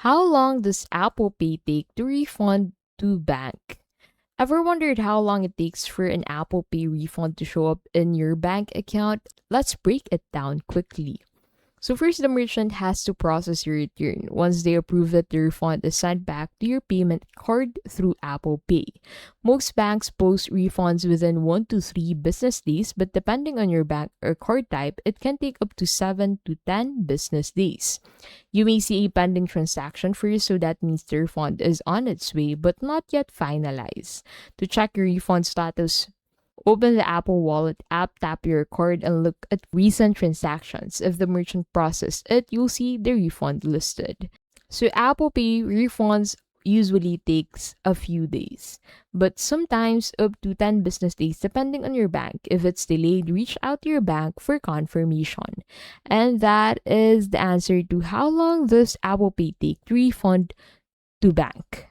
How long does Apple Pay take to refund to bank? Ever wondered how long it takes for an Apple Pay refund to show up in your bank account? Let's break it down quickly. So first, the merchant has to process your return. Once they approve it, the refund is sent back to your payment card through Apple Pay. Most banks post refunds within 1 to 3 business days, but depending on your bank or card type, it can take up to 7 to 10 business days. You may see a pending transaction first, so that means the refund is on its way but not yet finalized. To check your refund status, open the Apple Wallet app, tap your card, and look at recent transactions. If the merchant processed it, you'll see the refund listed. So Apple Pay refunds usually takes a few days, but sometimes up to 10 business days depending on your bank. If it's delayed, reach out to your bank for confirmation. And that is the answer to how long does Apple Pay take to refund to bank.